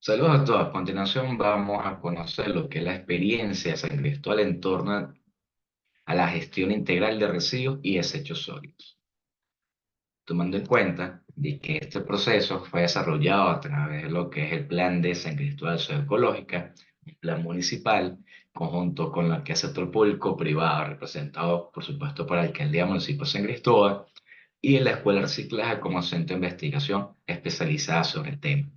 Saludos a todos. A continuación vamos a conocer lo que es la experiencia de San Cristóbal en torno a la gestión integral de residuos y desechos sólidos, tomando en cuenta de que este proceso fue desarrollado a través de lo que es el Plan de San Cristóbal Ciudad Ecológica, un plan municipal, conjunto con lo que es sector público privado, representado por supuesto por la Alcaldía Municipio de San Cristóbal, y en la Escuela de Reciclaje como centro de investigación especializada sobre el tema.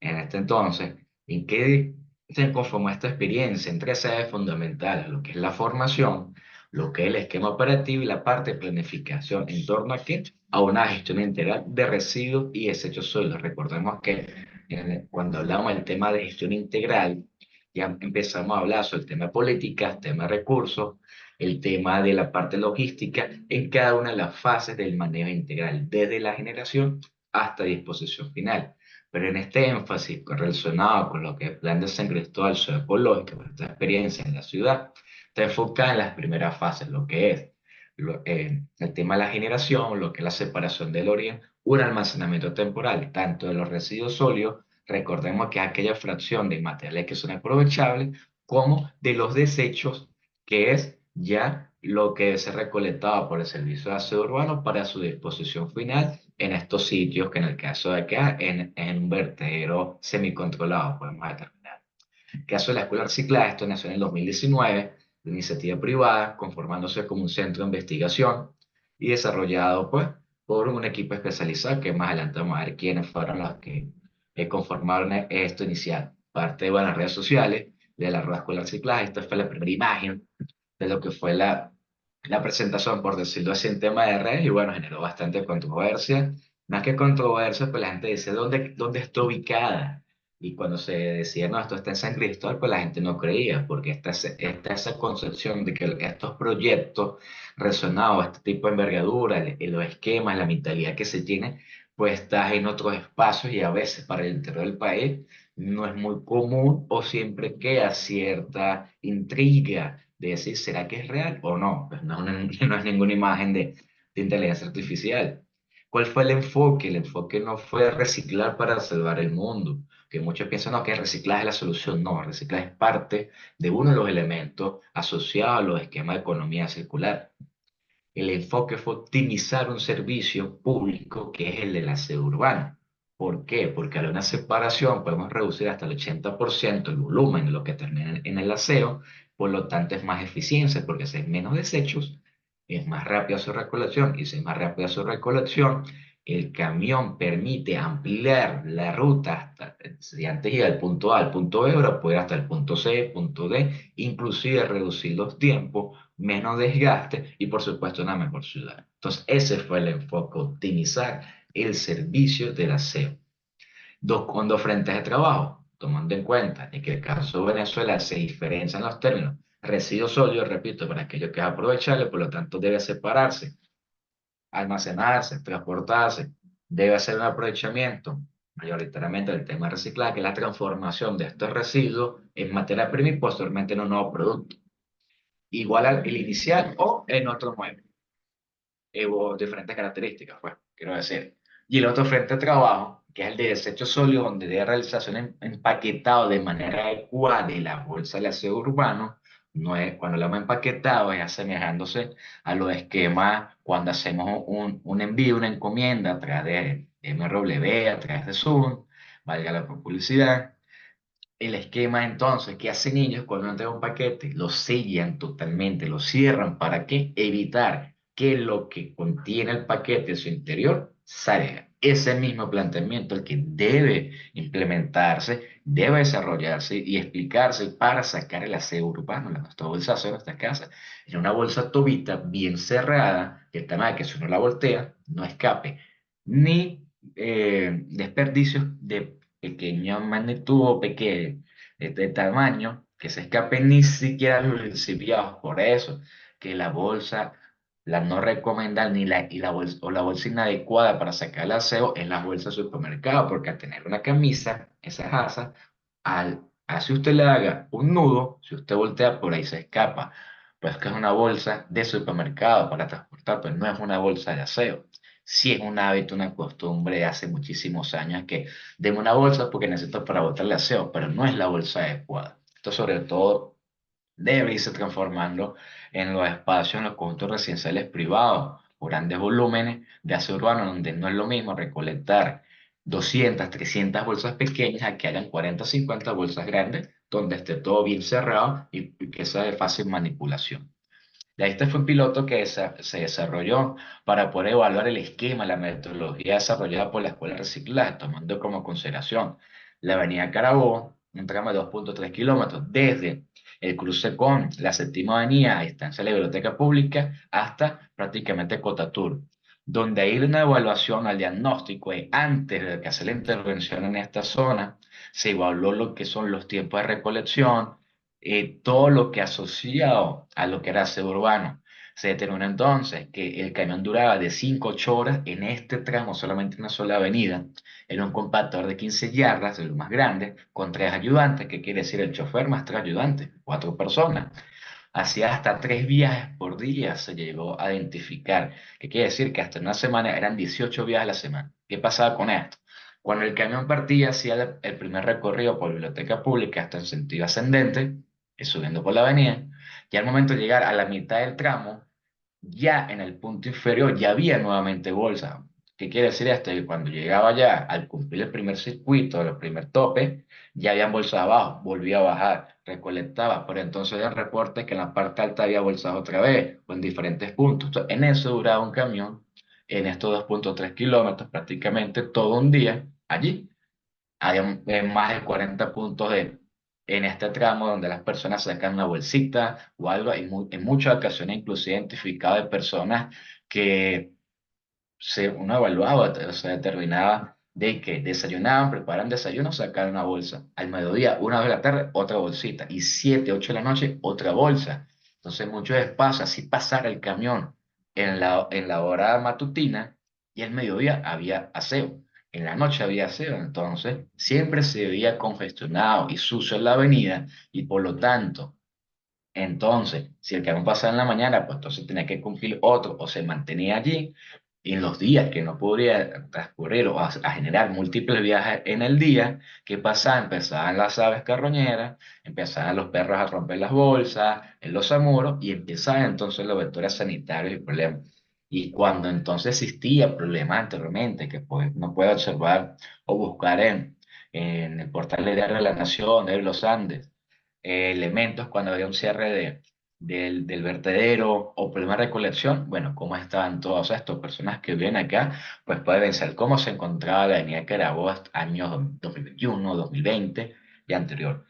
En este entonces, ¿en qué se conformó esta experiencia? En tres ejes fundamentales, lo que es la formación, lo que es el esquema operativo y la parte de planificación. ¿En torno a qué? A una gestión integral de residuos y desechos sólidos. Recordemos que cuando hablamos del tema de gestión integral, ya empezamos a hablar sobre el tema de políticas, tema de recursos, el tema de la parte logística en cada una de las fases del manejo integral, desde la generación hasta disposición final. Pero en este énfasis relacionado con lo que es el Plan de San Cristóbal Ecológico, nuestra experiencia en la ciudad, está enfocada en las primeras fases, lo que es el tema de la generación, lo que es la separación del origen, un almacenamiento temporal, tanto de los residuos sólidos, recordemos que es aquella fracción de materiales que son aprovechables, como de los desechos, que es ya lo que es recolectado por el Servicio de Aseo Urbano para su disposición final en estos sitios que en el caso de acá, en un vertedero semicontrolado, podemos determinar. En el caso de la Escuela Reciclaje, esto nació en el 2019, de iniciativa privada, conformándose como un centro de investigación y desarrollado pues por un equipo especializado que más adelante vamos a ver quiénes fueron los que conformaron esto inicial. Parte de las redes sociales de la Rueda Escuela Reciclaje, esta fue la primera imagen de lo que fue la presentación, por decirlo así, en tema de redes, y bueno, generó bastante controversia. Más que controversia, pues la gente dice, ¿dónde está ubicada? Y cuando se decía, no, esto está en San Cristóbal, pues la gente no creía, porque está esa concepción de que estos proyectos relacionados a este tipo de envergadura, los esquemas, la mentalidad que se tiene, pues está en otros espacios y a veces para el interior del país no es muy común o siempre queda cierta intriga de decir, ¿será que es real o no? Pues no, no es ninguna imagen de inteligencia artificial. ¿Cuál fue el enfoque? El enfoque no fue reciclar para salvar el mundo, que muchos piensan no, que el reciclaje es la solución. No, el reciclaje es parte de uno de los elementos asociados a los esquemas de economía circular. El enfoque fue optimizar un servicio público que es el del aseo urbano. ¿Por qué? Porque al una separación podemos reducir hasta el 80% el volumen de lo que termina en el aseo, por lo tanto es más eficiencia porque si hay menos desechos, es más rápida su recolección y si es más rápida su recolección, el camión permite ampliar la ruta hasta, si antes iba del punto A al punto B, ahora puede ir hasta el punto C, punto D, inclusive reducir los tiempos, menos desgaste y por supuesto una mejor ciudad. Entonces ese fue el enfoque, optimizar el servicio del aseo. Con dos frentes de trabajo, tomando en cuenta de que el caso de Venezuela se diferencia en los términos. Residuos sólidos, repito, para aquello que es aprovechable, por lo tanto debe separarse, almacenarse, transportarse, debe hacer un aprovechamiento mayoritariamente del tema de reciclaje, que es la transformación de estos residuos en materia prima y posteriormente en un nuevo producto, igual al el inicial o en otro nuevo, o diferentes características, pues, quiero decir. Y el otro frente de trabajo, que es el de desecho sólido, donde debe realizarse un empaquetado de manera adecuada de la bolsa del aseo urbano. No es, cuando lo hemos empaquetado es asemejándose a los esquemas cuando hacemos un envío, una encomienda a través de MRW, a través de Zoom, valga la publicidad. El esquema entonces que hacen ellos cuando entregan un paquete, lo sellan totalmente, lo cierran. ¿Para qué? Evitar que lo que contiene el paquete en su interior salga. Ese mismo planteamiento el que debe implementarse, debe desarrollarse y explicarse para sacar el aseo urbano, nuestra bolsa de aseo de nuestra casa, en una bolsa tobita bien cerrada, de tal manera que si uno la voltea, no escape ni desperdicios de pequeña magnitud o pequeño de tamaño que se escapen ni siquiera los lixiviados. Por eso que la bolsa, la no recomendable ni la bolsa, o la bolsa inadecuada para sacar el aseo es la bolsa de supermercado, porque al tener una camisa, esa asa, así usted le haga un nudo, si usted voltea por ahí se escapa. Pues que es una bolsa de supermercado para transportar, pues no es una bolsa de aseo. sí es un hábito, una costumbre de hace muchísimos años que denme una bolsa porque necesito para botarle aseo, pero no es la bolsa adecuada. Esto sobre todo debe irse transformando en los espacios, en los conjuntos residenciales privados, por grandes volúmenes de aseo urbano, donde no es lo mismo recolectar 200, 300 bolsas pequeñas a que hayan 40, 50 bolsas grandes, donde esté todo bien cerrado y que sea de fácil manipulación. Este fue un piloto que se desarrolló para poder evaluar el esquema, la metodología desarrollada por la Escuela de Reciclaje, tomando como consideración la avenida Carabobo, un tramo de 2,3 kilómetros, desde el cruce con la séptima avenida, a distancia de la biblioteca pública, hasta prácticamente Cotatur, donde hay una evaluación al diagnóstico y antes de que hacer la intervención en esta zona, se evaluó lo que son los tiempos de recolección, todo lo que asociado a lo que era aseo urbano. Se determinó entonces que el camión duraba de 5 a 8 horas en este tramo, solamente una sola avenida. Era un compactador de 15 yardas, el más grande, con 3 ayudantes, que quiere decir el chofer más 3 ayudantes, 4 personas. Hacía hasta 3 viajes por día, se llegó a identificar, que quiere decir que hasta una semana eran 18 viajes a la semana. ¿Qué pasaba con esto? Cuando el camión partía, hacía el primer recorrido por biblioteca pública hasta en sentido ascendente, subiendo por la avenida, y al momento de llegar a la mitad del tramo, ya en el punto inferior ya había nuevamente bolsa. ¿Qué quiere decir esto? Que cuando llegaba ya al cumplir el primer circuito, el primer tope, ya habían bolsas abajo, volvía a bajar, recolectaba, pero entonces había reportes que en la parte alta había bolsas otra vez, o en diferentes puntos. Entonces, en eso duraba un camión, en estos 2,3 kilómetros, prácticamente todo un día allí. Hay más de 40 puntos en este tramo donde las personas sacan una bolsita o algo. En muchas ocasiones inclusive identificado de personas que uno evaluaba, o sea, determinaba de que desayunaban, preparan desayuno, sacaban una bolsa. Al mediodía, 1 de la tarde, otra bolsita. Y 7, 8 de la noche, otra bolsa. Entonces, muchos espacios, así pasara el camión en la hora matutina y al mediodía había aseo. En la noche había aseo. Entonces, siempre se veía congestionado y sucio en la avenida y por lo tanto, entonces, si el camión pasaba en la mañana, pues entonces tenía que cumplir otro o se mantenía allí. Y en los días que no podría transcurrir o a generar múltiples viajes en el día, ¿qué pasaba? Empezaban las aves carroñeras, empezaban los perros a romper las bolsas, en los amuros, y empezaban entonces los vectores sanitarios y problemas. Y cuando entonces existía problemas anteriormente, que pues no puede observar o buscar en el portal de Diario de la Nación, de los Andes, elementos cuando había un cierre del vertedero o problema de recolección, bueno, cómo estaban todos estos personas que viven acá, pues puede pensar cómo se encontraba la avenida Carabobo hasta años 2021, 2020 y anterior.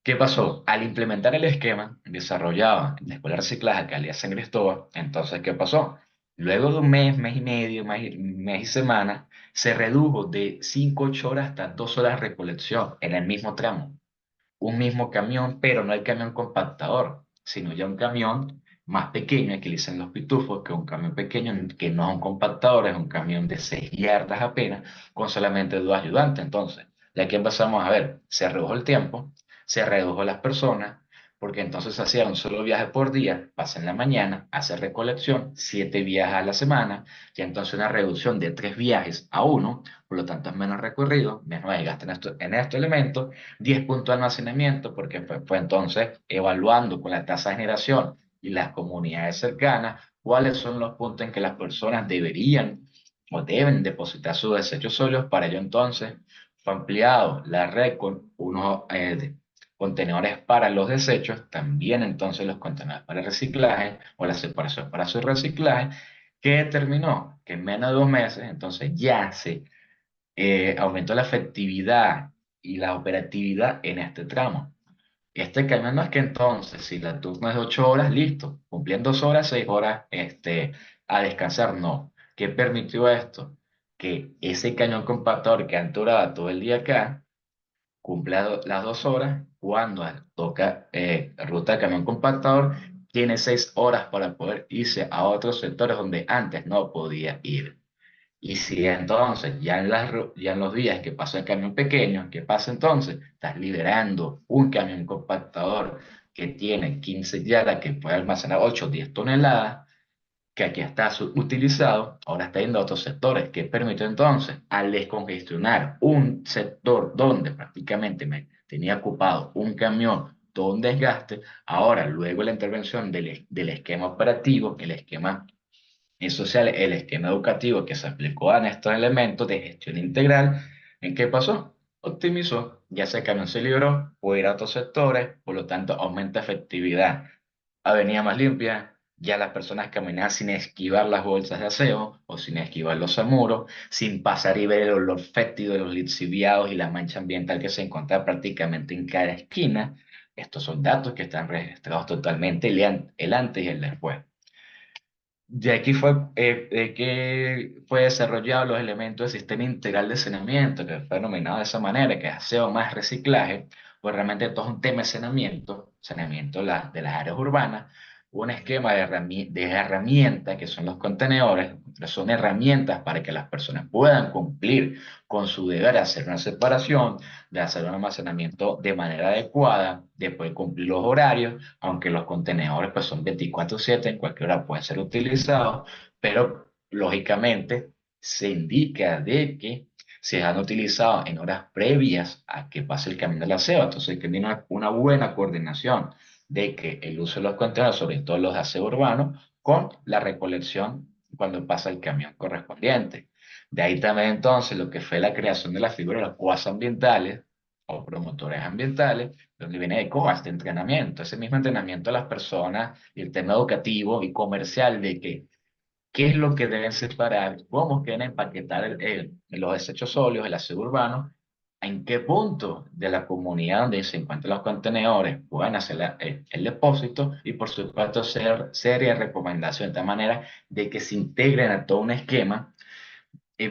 ¿Qué pasó? Al implementar el esquema desarrollado en la Escuela de Reciclaje Calidad San Cristóbal, entonces, ¿qué pasó? Luego de un mes, mes y medio, mes y semana, se redujo de 5 8 horas hasta 2 horas de recolección en el mismo tramo, un mismo camión, pero no el camión compactador, sino ya un camión más pequeño, el que le dicen los pitufos, que es un camión pequeño, que no es un compactador, es un camión de 6 yardas apenas, con solamente 2 ayudantes. Entonces, de aquí empezamos a ver, se redujo el tiempo, se redujo las personas, porque entonces se hacía un solo viaje por día, pasa en la mañana, hace recolección, 7 viajes a la semana, y entonces una reducción de 3 viajes a 1, por lo tanto es menos recorrido, menos desgaste en estos elementos, 10 puntos de almacenamiento, porque fue entonces evaluando con la tasa de generación y las comunidades cercanas cuáles son los puntos en que las personas deberían o deben depositar sus desechos sólidos. Para ello entonces fue ampliado la red con unos contenedores para los desechos, también entonces los contenedores para el reciclaje o la separación para su reciclaje, que determinó que en menos de 2 meses entonces ya se aumentó la efectividad y la operatividad en este tramo. Este camión no es que entonces, si la turno es de 8 horas, listo, cumplían 2 horas, 6 horas a descansar, no. ¿Qué permitió esto? Que ese cañón compactador que antes duraba todo el día acá, cumpla las 2 horas, cuando toca ruta de camión compactador, tiene 6 horas para poder irse a otros sectores donde antes no podía ir. Y si entonces, ya en los días que pasa el camión pequeño, ¿qué pasa entonces? Estás liberando un camión compactador que tiene 15 yardas, que puede almacenar 8 o 10 toneladas. que aquí está utilizado, ahora está yendo a otros sectores, que permitió entonces, al descongestionar un sector donde prácticamente me tenía ocupado un camión, todo un desgaste, ahora luego la intervención del esquema operativo, el esquema social, el esquema educativo que se aplicó a estos elementos de gestión integral, ¿en qué pasó? Optimizó, ya ese camión se libró, puede ir a otros sectores, por lo tanto aumenta efectividad. Avenida más limpia, ya las personas caminaban sin esquivar las bolsas de aseo o sin esquivar los amuros, sin pasar y ver el olor fétido de los lixiviados y la mancha ambiental que se encontraba prácticamente en cada esquina. Estos son datos que están registrados totalmente el antes y el después. De aquí que fue desarrollado los elementos del sistema integral de saneamiento, que fue denominado de esa manera, que es aseo más reciclaje, pues realmente todo es un tema de saneamiento de las áreas urbanas, un esquema de herramientas que son los contenedores, que son herramientas para que las personas puedan cumplir con su deber de hacer una separación, de hacer un almacenamiento de manera adecuada, de poder cumplir los horarios, aunque los contenedores pues son 24/7, en cualquier hora pueden ser utilizados, pero lógicamente se indica de que se han utilizado en horas previas a que pase el camión del aseo, entonces hay que tener una buena coordinación de que el uso de los contenedores, sobre todo los de aseo urbano, con la recolección cuando pasa el camión correspondiente. De ahí también entonces lo que fue la creación de la figura de los COAS ambientales o promotores ambientales, donde viene de COA, este entrenamiento, ese mismo entrenamiento a las personas y el tema educativo y comercial de que qué es lo que deben separar, cómo quieren empaquetar los desechos sólidos, el aseo urbano, en qué punto de la comunidad donde se encuentran los contenedores pueden hacer el depósito y por supuesto serie de recomendaciones de tal manera de que se integren a todo un esquema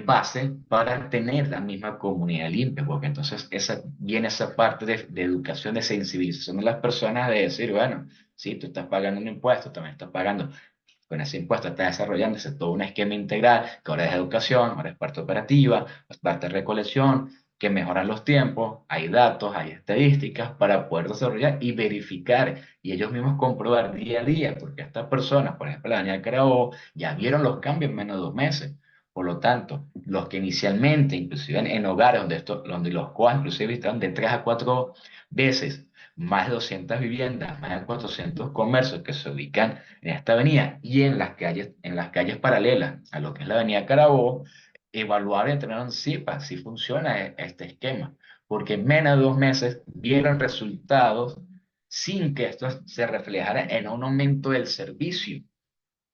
base para tener la misma comunidad limpia, porque entonces viene esa parte de educación, de sensibilización de las personas, de decir, bueno, si tú estás pagando un impuesto, también estás pagando, con ese impuesto está desarrollándose todo un esquema integral, que ahora es educación, ahora es parte operativa, es parte de recolección, que mejoran los tiempos, hay datos, hay estadísticas para poder desarrollar y verificar y ellos mismos comprobar día a día, porque estas personas, por ejemplo, la Daniela Carabobo, ya vieron los cambios en menos de 2 meses. Por lo tanto, los que inicialmente, inclusive en hogares donde los COA inclusive están de 3 a 4 veces, más de 200 viviendas, más de 400 comercios que se ubican en esta avenida y en las calles paralelas a lo que es la avenida Carabobo, evaluar y entrenaron si funciona este esquema, porque en menos de 2 meses vieron resultados sin que esto se reflejara en un aumento del servicio,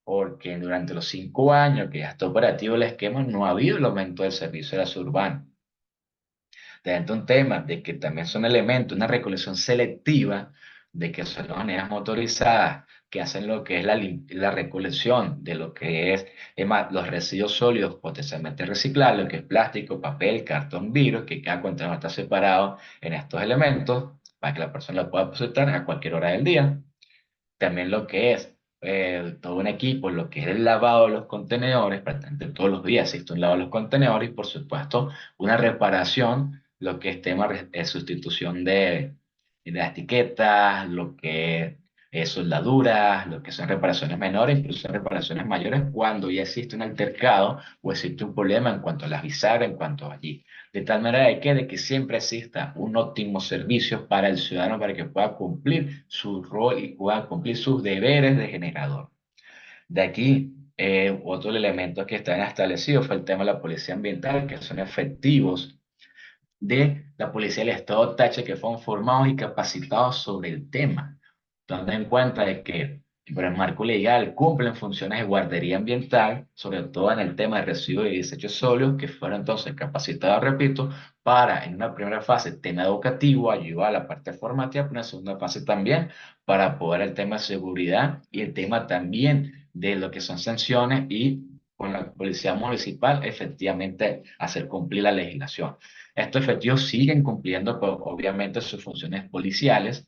porque durante los 5 años que ya está operativo el esquema no ha habido el aumento del servicio de la urbana. Dentro un tema de que también son elementos, una recolección selectiva, de que son las unidades motorizadas que hacen lo que es la recolección de lo que es los residuos sólidos potencialmente reciclables, lo que es plástico, papel, cartón, vidrio, que cada contenedor está separado en estos elementos para que la persona lo pueda depositar a cualquier hora del día. También lo que es todo un equipo, lo que es el lavado de los contenedores, prácticamente todos los días existe un lavado de los contenedores y por supuesto una reparación, lo que es tema de sustitución de las etiquetas, lo que es soldaduras, lo que son reparaciones menores, incluso reparaciones mayores cuando ya existe un altercado o existe un problema en cuanto a las bisagras, en cuanto a allí. De tal manera de que siempre exista un óptimo servicio para el ciudadano para que pueda cumplir su rol y pueda cumplir sus deberes de generador. De aquí, otro elemento que están establecidos fue el tema de la policía ambiental, que son efectivos de la policía del Estado Táchira que fueron formados y capacitados sobre el tema, tomando en cuenta de que por el marco legal cumplen funciones de guardería ambiental, sobre todo en el tema de residuos y desechos sólidos, que fueron entonces capacitados, repito, para en una primera fase tema educativo, ayudar a la parte formativa, pero en una segunda fase también para poder el tema de seguridad y el tema también de lo que son sanciones y con la policía municipal efectivamente hacer cumplir la legislación. Estos efectivos siguen cumpliendo, pues, obviamente, sus funciones policiales,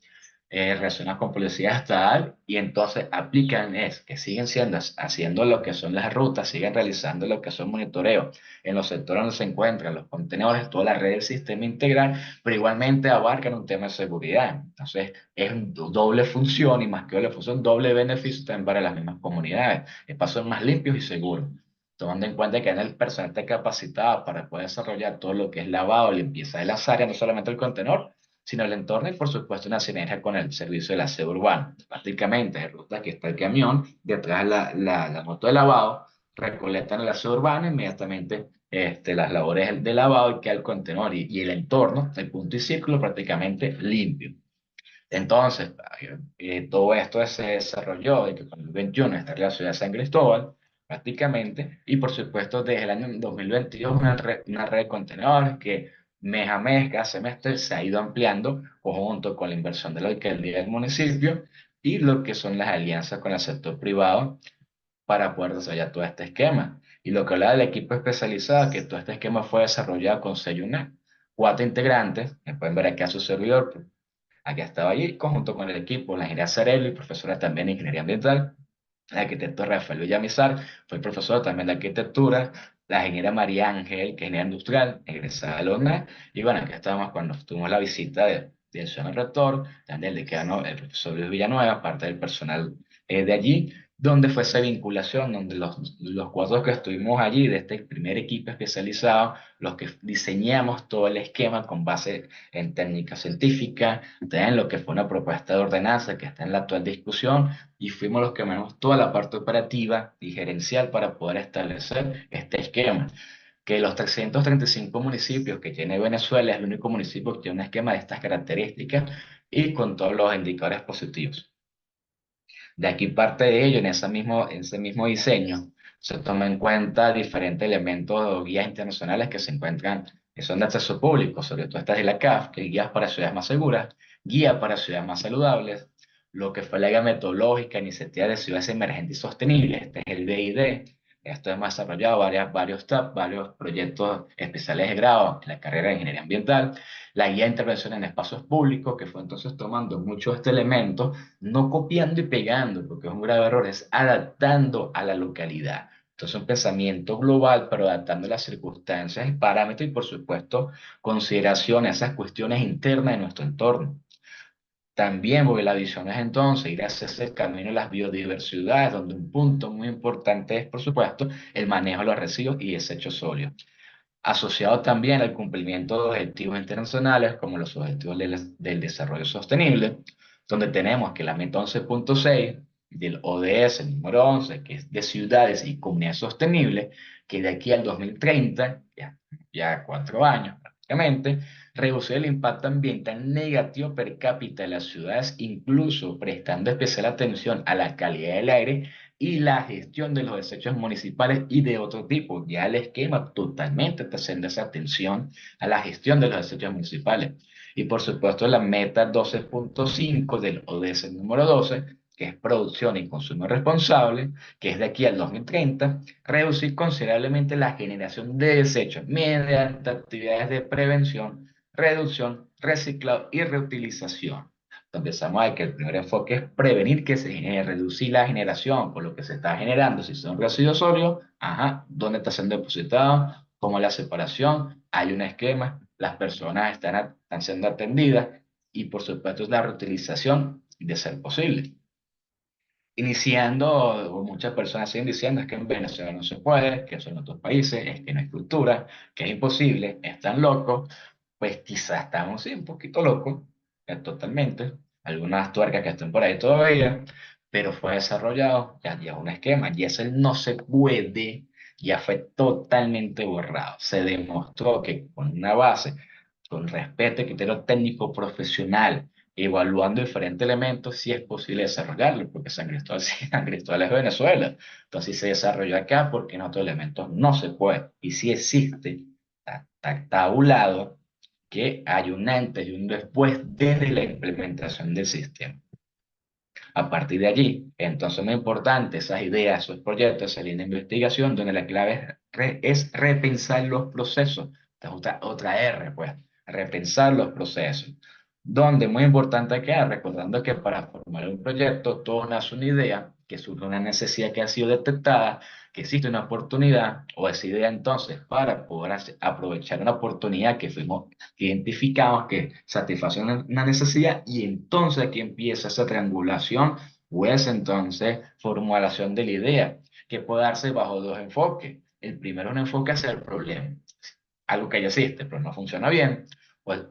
relacionadas con publicidad estatal, y entonces aplican es que siguen siendo, haciendo lo que son las rutas, siguen realizando lo que son monitoreos en los sectores donde se encuentran los contenedores, toda la red del sistema integral, pero igualmente abarcan un tema de seguridad. Entonces, es doble función y más que doble función, doble beneficio también para las mismas comunidades. Espacios más limpios y seguros. Tomando en cuenta que en el personal está capacitado para poder desarrollar todo lo que es lavado, limpieza de las áreas, no solamente el contenedor, sino el entorno y por supuesto una sinergia con el servicio de aseo urbano. Prácticamente de ruta que está el camión, detrás la moto de lavado, recolectan el aseo urbano, inmediatamente las labores de lavado y queda el contenedor y el entorno, el punto y círculo prácticamente limpio. Entonces, todo esto se desarrolló en el 2021 está en la ciudad de San Cristóbal, prácticamente, y por supuesto desde el año 2022 una red de contenedores que mes a mes, cada semestre, se ha ido ampliando junto con la inversión de la alcaldía del municipio y lo que son las alianzas con el sector privado para poder desarrollar todo este esquema. Y lo que habla del equipo especializado, que todo este esquema fue desarrollado con Sayuna, 4 integrantes, que pueden ver aquí a su servidor, aquí estaba allí, conjunto con el equipo, la ingeniera Cerelli, profesora también de Ingeniería Ambiental, el arquitecto Rafael Villamizar, fue profesor también de Arquitectura, la ingeniera María Ángel, que es ingeniera industrial, egresada de la UNA, y bueno, aquí estábamos cuando tuvimos la visita del señor rector, también del decano, el profesor Luis Villanueva, parte del personal de allí, donde fue esa vinculación, donde los 4 que estuvimos allí, de este primer equipo especializado, los que diseñamos todo el esquema con base en técnica científica, en lo que fue una propuesta de ordenanza que está en la actual discusión, y fuimos los que manejamos toda la parte operativa y gerencial para poder establecer este esquema. Que los 335 municipios que tiene Venezuela es el único municipio que tiene un esquema de estas características y con todos los indicadores positivos. De aquí parte de ello, en ese mismo diseño, se toma en cuenta diferentes elementos o guías internacionales que se encuentran, que son de acceso público, sobre todo estas de la CAF, que guías para ciudades más seguras, guía para ciudades más saludables, lo que fue la guía metodológica, iniciativa de ciudades emergentes y sostenibles, este es el BID. Esto es más desarrollado varios proyectos especiales de grado en la carrera de Ingeniería Ambiental, la guía de intervención en espacios públicos, que fue entonces tomando mucho este elemento, no copiando y pegando, porque es un grave error, es adaptando a la localidad. Entonces, un pensamiento global, pero adaptando las circunstancias y parámetros y, por supuesto, consideración a esas cuestiones internas de nuestro entorno. También, porque la visión es entonces ir hacia ese camino de las biodiversidades, donde un punto muy importante es, por supuesto, el manejo de los residuos y desechos sólidos asociado también al cumplimiento de objetivos internacionales como los objetivos del desarrollo sostenible, donde tenemos que la meta 11.6 del ODS número 11, que es de ciudades y comunidades sostenibles, que de aquí al 2030, ya 4 años prácticamente, reducir el impacto ambiental negativo per cápita de las ciudades, incluso prestando especial atención a la calidad del aire y la gestión de los desechos municipales y de otro tipo. Ya el esquema totalmente está haciendo esa atención a la gestión de los desechos municipales. Y por supuesto la meta 12.5 del ODS número 12, que es producción y consumo responsable, que es de aquí al 2030, reducir considerablemente la generación de desechos mediante actividades de prevención, reducción, reciclado y reutilización. Empezamos a ver que el primer enfoque es prevenir que se genere, reducir la generación por lo que se está generando. Si son residuos sólidos, ajá, ¿dónde está siendo depositado? ¿Cómo es la separación? Hay un esquema, las personas están siendo atendidas y por supuesto la reutilización de ser posible. Iniciando, o muchas personas siguen diciendo es que en Venezuela no se puede, que eso en otros países, es que no hay cultura, que es imposible, están locos, pues quizás estamos sí, un poquito locos, totalmente, algunas tuercas que están por ahí todavía, pero fue desarrollado, ya un esquema, y ese no se puede, ya fue totalmente borrado. Se demostró que con una base, con respeto y criterio técnico profesional, evaluando diferentes elementos, si es posible desarrollarlo, porque San Cristóbal, sí, San Cristóbal es Venezuela. Entonces, si se desarrolló acá, porque en otros elementos no se puede. Y si existe, está tabulado que hay un antes y un después desde la implementación del sistema. A partir de allí, entonces, muy importante, esas ideas, esos proyectos, esa línea de investigación, donde la clave es repensar los procesos. Esta es otra R, pues, repensar los procesos donde muy importante queda, recordando que para formar un proyecto todo nace una idea, que surge una necesidad que ha sido detectada, que existe una oportunidad, o esa idea entonces para poder aprovechar una oportunidad que fuimos, que identificamos que satisface una necesidad, y entonces aquí empieza esa triangulación o esa entonces formulación de la idea, que puede darse bajo dos enfoques. El primero es un enfoque hacia el problema, algo que ya existe, pero no funciona bien, pues,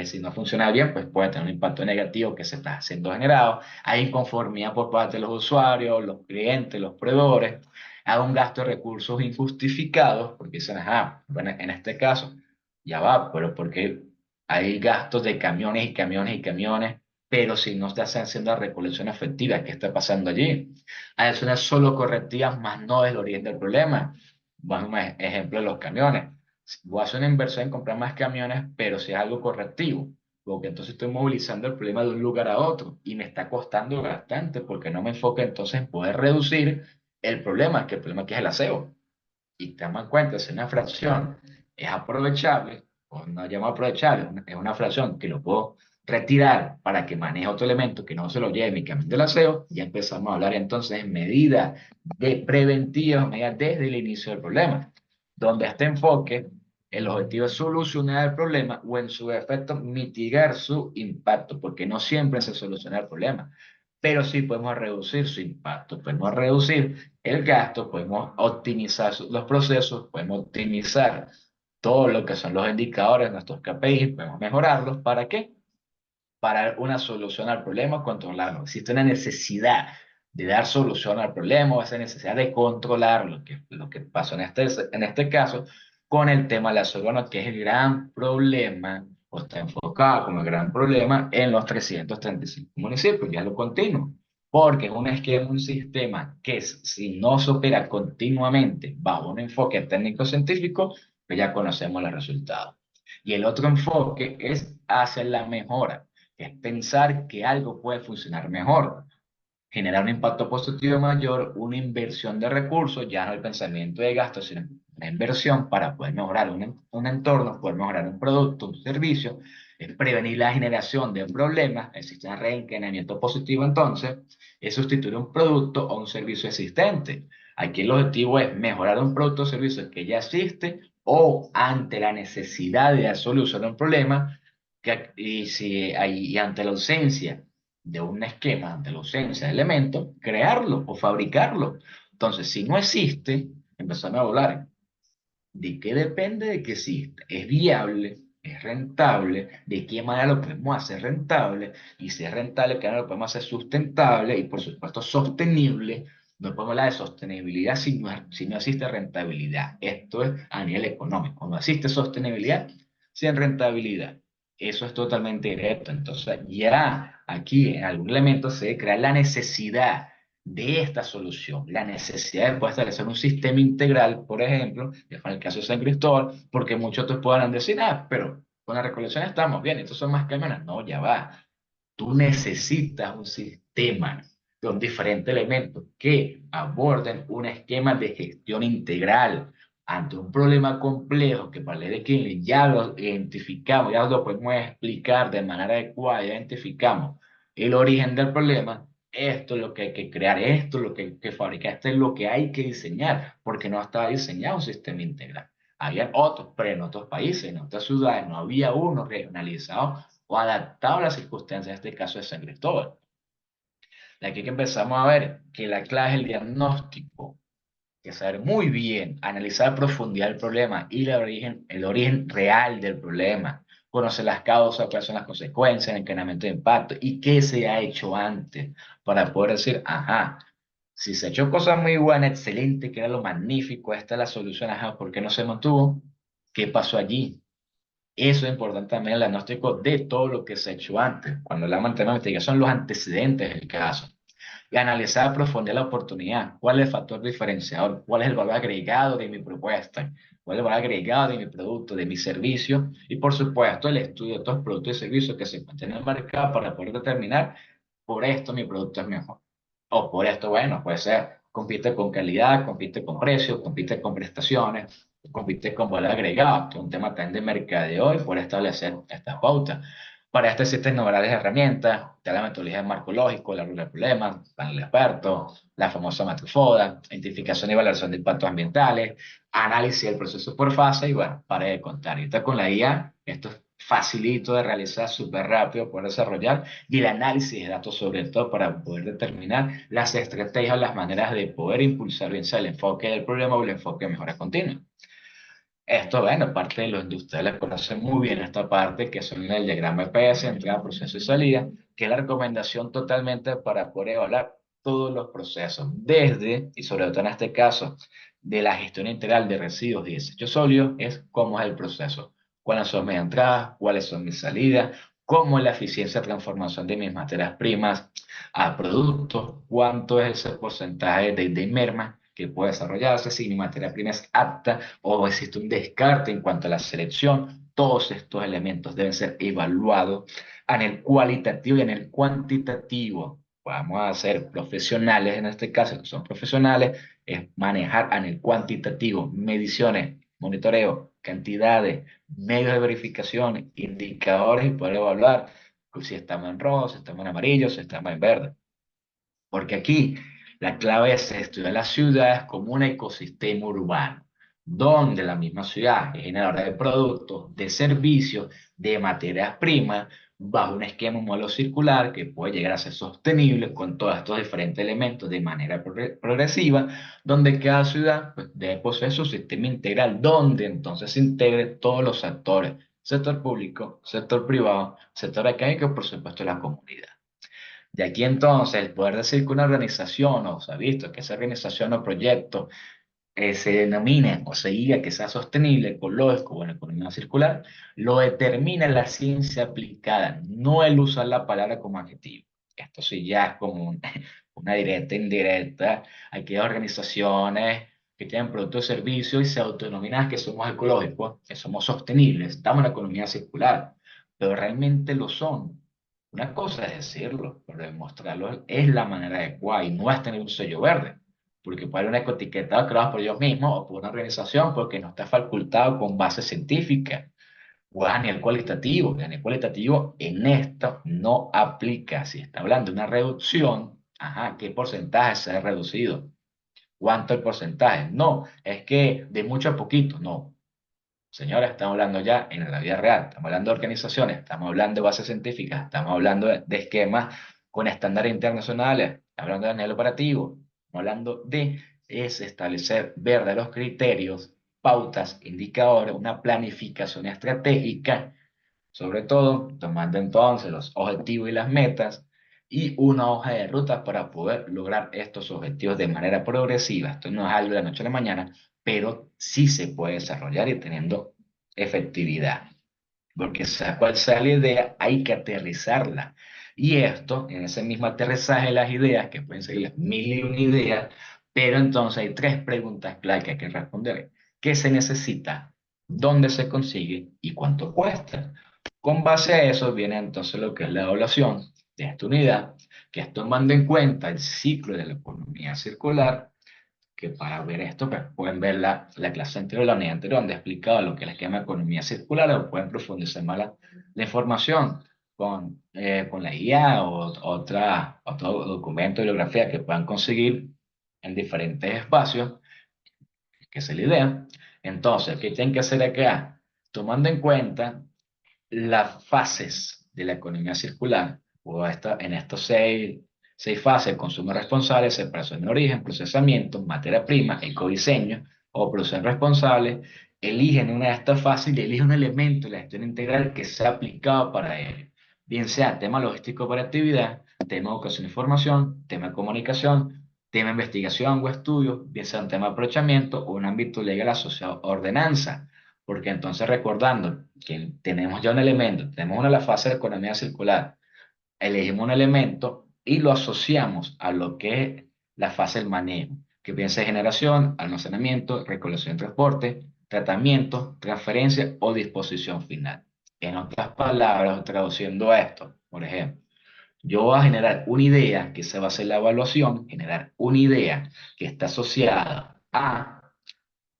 si no funciona bien, pues puede tener un impacto negativo que se está siendo generado. Hay inconformidad por parte de los usuarios, los clientes, los proveedores. Hay un gasto de recursos injustificados, porque dicen, ajá, bueno, en este caso, ya va, pero porque hay gastos de camiones y camiones y camiones, pero si no está haciendo la recolección efectiva, ¿qué está pasando allí? Hay acciones solo correctivas, más no es el origen del problema. Vamos a un ejemplo de los camiones. Voy a hacer una inversión en comprar más camiones, pero si es algo correctivo, porque entonces estoy movilizando el problema de un lugar a otro y me está costando bastante porque no me enfoco entonces en poder reducir el problema, que el problema aquí es el aseo. Y tengamos en cuenta, si una fracción es aprovechable, o no llamo aprovechable, es una fracción que lo puedo retirar para que maneje otro elemento que no se lo lleve mi camión del aseo, ya empezamos a hablar entonces en medidas de preventivas, medidas desde el inicio del problema, donde este enfoque, el objetivo es solucionar el problema o en su efecto mitigar su impacto, porque no siempre se soluciona el problema, pero sí podemos reducir su impacto, podemos reducir el gasto, podemos optimizar los procesos, podemos optimizar todo lo que son los indicadores, nuestros KPIs, podemos mejorarlos. ¿Para qué? Para dar una solución al problema, controlarlo. Existe una necesidad de dar solución al problema o esa necesidad de controlar lo que pasó en este caso con el tema de la bueno, que es el gran problema, o está enfocado como el gran problema en los 335 municipios, ya lo continuo. Porque es un esquema, un sistema que si no se opera continuamente bajo un enfoque técnico-científico, pues ya conocemos los resultados. Y el otro enfoque es hacia la mejora, es pensar que algo puede funcionar mejor, generar un impacto positivo mayor, una inversión de recursos, ya no el pensamiento de gasto, sino una inversión para poder mejorar un entorno, poder mejorar un producto, un servicio, es prevenir la generación de problemas, existe un reencadenamiento positivo entonces, es sustituir un producto o un servicio existente. Aquí el objetivo es mejorar un producto o servicio que ya existe o ante la necesidad de dar solución a un problema, y ante la ausencia de un esquema, ante la ausencia de elementos, crearlo o fabricarlo. Entonces, si no existe, empezamos a hablar de qué depende de que exista. ¿Es viable? ¿Es rentable? ¿De qué manera lo podemos hacer rentable? Y si es rentable, ¿qué manera lo podemos hacer sustentable? Y por supuesto, sostenible. No podemos hablar de sostenibilidad si no existe rentabilidad. Esto es a nivel económico. No existe sostenibilidad sin rentabilidad. Eso es totalmente directo. Entonces, ya aquí en algún elemento se crea la necesidad de esta solución, la necesidad de poder establecer un sistema integral, por ejemplo, que fue el caso de San Cristóbal, porque muchos te puedan decir, pero con la recolección estamos bien, estos son más camiones. No, ya va. Tú necesitas un sistema con diferentes elementos que aborden un esquema de gestión integral ante un problema complejo que para de que ya lo identificamos, ya lo podemos explicar de manera adecuada, ya identificamos el origen del problema. Esto es lo que hay que crear, esto es lo que hay que fabricar, esto es lo que hay que diseñar, porque no estaba diseñado un sistema integral. Había otros, pero en otros países, en otras ciudades, no había uno regionalizado o adaptado a las circunstancias, en este caso de San Cristóbal. De aquí que empezamos a ver que la clave es el diagnóstico, que saber muy bien, analizar a profundidad el problema y el origen real del problema, conocer las causas, cuáles son las consecuencias, el encadenamiento de impacto y qué se ha hecho antes para poder decir, ajá, si se ha hecho cosas muy buenas, excelente, que era lo magnífico, esta es la solución, ajá, ¿por qué no se mantuvo? ¿Qué pasó allí? Eso es importante también el diagnóstico de todo lo que se ha hecho antes. Cuando hablamos de tema de investigación, son los antecedentes del caso. Y analizar a profundidad la oportunidad. ¿Cuál es el factor diferenciador? ¿Cuál es el valor agregado de mi propuesta? ¿Cuál es el valor agregado de mi producto, de mi servicio? Y por supuesto, el estudio de todos los productos y servicios que se encuentran en el mercado para poder determinar, por esto mi producto es mejor. O por esto, bueno, puede ser, compite con calidad, compite con precio, compite con prestaciones, compite con valor agregado, que es un tema también de mercadeo y por establecer estas pautas. Para esto existen numerosas herramientas, está la metodología del marco lógico, la ruta del problema, panel de expertos, la famosa matriz FODA, identificación y valoración de impactos ambientales, análisis del proceso por fase y bueno, para de contar. Y ahorita con la IA, esto es facilito de realizar, súper rápido, poder desarrollar y el análisis de datos sobre todo para poder determinar las estrategias, las maneras de poder impulsar bien sea el enfoque del problema o el enfoque de mejora continua. Esto, bueno, parte de los industriales conocen muy bien esta parte, que son el diagrama EPS, entrada, proceso y salida, que es la recomendación totalmente para poder evaluar todos los procesos, desde, y sobre todo en este caso, de la gestión integral de residuos y desechos sólidos, es cómo es el proceso, cuáles son mis entradas, cuáles son mis salidas, cómo es la eficiencia de transformación de mis materias primas a productos, cuánto es ese porcentaje de merma que puede desarrollarse, si mi materia prima es apta o existe un descarte en cuanto a la selección. Todos estos elementos deben ser evaluados en el cualitativo y en el cuantitativo. Vamos a ser profesionales en este caso, que son profesionales, es manejar en el cuantitativo, mediciones, monitoreo, cantidades, medios de verificación, indicadores y poder evaluar si estamos en rojo, si estamos en amarillo, si estamos en verde. Porque aquí la clave es estudiar las ciudades como un ecosistema urbano, donde la misma ciudad es generadora de productos, de servicios, de materias primas, bajo un esquema, un modelo circular que puede llegar a ser sostenible con todos estos diferentes elementos de manera progresiva, donde cada ciudad pues, debe poseer su sistema integral, donde entonces se integre todos los actores, sector público, sector privado, sector académico y por supuesto la comunidad. De aquí entonces, el poder decir que una organización, o se ha visto que esa organización o proyecto se denomine o se diga que sea sostenible, ecológico o en economía circular, lo determina la ciencia aplicada, no el usar la palabra como adjetivo. Esto sí ya es como una directa, indirecta. Aquí hay organizaciones que tienen productos y servicios y se autodenominan que somos ecológicos, que somos sostenibles, estamos en la economía circular, pero realmente lo son. Una cosa es decirlo, pero demostrarlo es la manera adecuada y no es tener un sello verde, porque puede haber un ecoetiquetado creado por ellos mismos o por una organización porque no está facultado con base científica o a nivel cualitativo. A nivel cualitativo en esto no aplica. Si está hablando de una reducción, ajá, ¿qué porcentaje se ha reducido? ¿Cuánto el porcentaje? No, es que de mucho a poquito, no. Señora, estamos hablando ya en la vida real, estamos hablando de organizaciones, estamos hablando de bases científicas, estamos hablando de esquemas con estándares internacionales, estamos hablando de nivel operativo, estamos hablando de es establecer verdaderos criterios, pautas, indicadores, una planificación estratégica, sobre todo tomando entonces los objetivos y las metas y una hoja de ruta para poder lograr estos objetivos de manera progresiva. Esto no es algo de la noche a la mañana, pero sí se puede desarrollar y teniendo efectividad. Porque sea cual sea la idea, hay que aterrizarla. Y esto, en ese mismo aterrizaje de las ideas, que pueden ser las mil y una ideas, pero entonces hay tres preguntas clave que hay que responder. ¿Qué se necesita? ¿Dónde se consigue? ¿Y cuánto cuesta? Con base a eso viene entonces lo que es la evaluación de esta unidad, que es tomando en cuenta el ciclo de la economía circular, que para ver esto pues, pueden ver la clase anterior, la unidad anterior, donde he explicado lo que es el esquema de economía circular, o pueden profundizar más la información con la IA o otro documento de bibliografía que puedan conseguir en diferentes espacios, que es la idea. Entonces, ¿qué tienen que hacer acá? Tomando en cuenta las fases de la economía circular, en estos seis fases: consumo responsable, separación de origen, procesamiento, materia prima, ecodiseño o producción responsable, eligen una de estas fases y eligen un elemento de la gestión integral que sea aplicado para ello. Bien sea tema logístico para actividad, tema educación e información, tema de comunicación, tema de investigación o estudio, bien sea un tema de aprovechamiento o un ámbito legal asociado a ordenanza. Porque entonces recordando que tenemos ya un elemento, tenemos una la fase de economía circular, elegimos un elemento y lo asociamos a lo que es la fase del manejo, que piensa en generación, almacenamiento, recolección y transporte, tratamiento, transferencia o disposición final. En otras palabras, traduciendo esto, por ejemplo, yo voy a generar una idea que se va a hacer la evaluación, generar una idea que está asociada a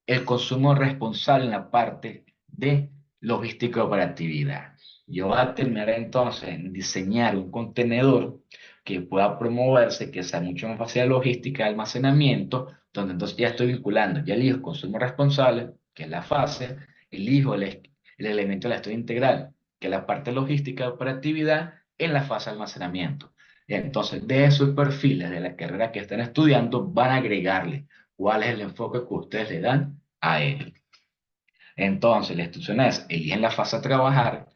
el consumo responsable en la parte de Logística de operatividad. Yo voy a terminar entonces en diseñar un contenedor que pueda promoverse, que sea mucho más fácil de logística de almacenamiento, donde entonces ya estoy vinculando, ya elijo consumo responsable, que es la fase, elijo el elemento de la historia integral, que es la parte logística de operatividad, en la fase de almacenamiento. Y entonces, de esos perfiles de la carrera que están estudiando, van a agregarle cuál es el enfoque que ustedes le dan a él. Entonces, la instrucción es, eligen la fase a trabajar,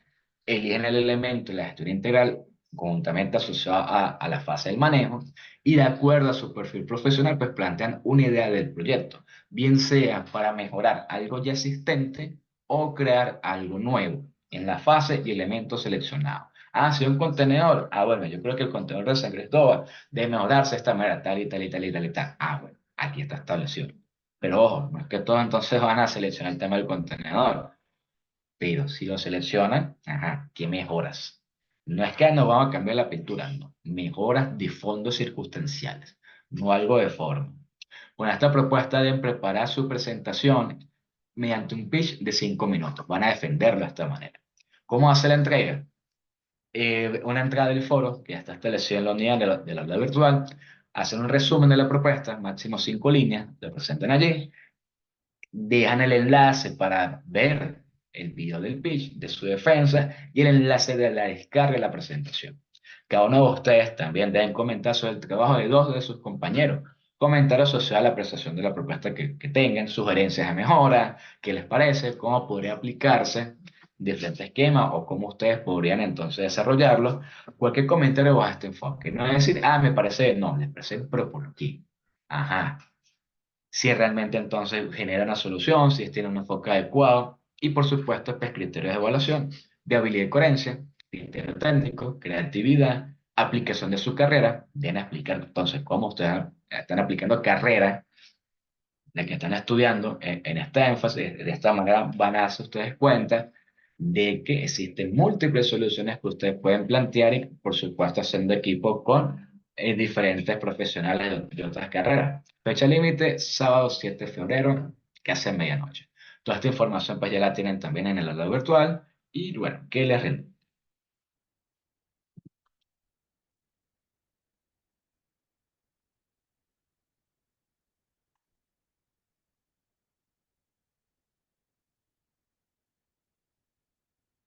eligen el elemento de la gestión integral conjuntamente asociado a la fase del manejo y de acuerdo a su perfil profesional, pues plantean una idea del proyecto, bien sea para mejorar algo ya existente o crear algo nuevo en la fase y elemento seleccionado. Ah, si un contenedor. Ah, bueno, yo creo que el contenedor de San Cristóbal debe mejorarse de esta manera, tal y tal y tal y tal y tal. Ah, bueno, aquí está establecido. Pero ojo, no es que todos entonces van a seleccionar el tema del contenedor, pero si lo seleccionan, ajá, ¿qué mejoras? No es que nos vamos a cambiar la pintura, no. Mejoras de fondos circunstanciales, no algo de forma. Con esta propuesta deben preparar su presentación mediante un pitch de 5 minutos. Van a defenderlo de esta manera. ¿Cómo hace la entrega? Una entrada del foro, que ya está establecida en la unidad de la aula virtual, hacen un resumen de la propuesta, máximo 5 líneas, lo presentan allí, dejan el enlace para ver el video del pitch, de su defensa y el enlace de la descarga de la presentación. Cada uno de ustedes también deben comentar sobre el trabajo de dos de sus compañeros. Comentarios asociados a la apreciación de la propuesta que tengan, sugerencias de mejora, qué les parece, cómo podría aplicarse diferentes esquemas o cómo ustedes podrían entonces desarrollarlo. Cualquier comentario bajo este enfoque. No es decir, ah, me parece, no, les parece, pero por aquí. Ajá, si realmente entonces genera una solución, si tiene un enfoque adecuado y por supuesto pues criterios de evaluación de habilidad y coherencia, criterio técnico, creatividad, aplicación de su carrera, viene a explicar entonces cómo ustedes están aplicando carrera, de que están estudiando en este énfasis, de esta manera van a darse ustedes cuenta de que existen múltiples soluciones que ustedes pueden plantear y por supuesto haciendo equipo con diferentes profesionales de otras carreras. Fecha límite, sábado 7 de febrero, que hace medianoche. Toda esta información pues ya la tienen también en el aula virtual y bueno, ¿qué les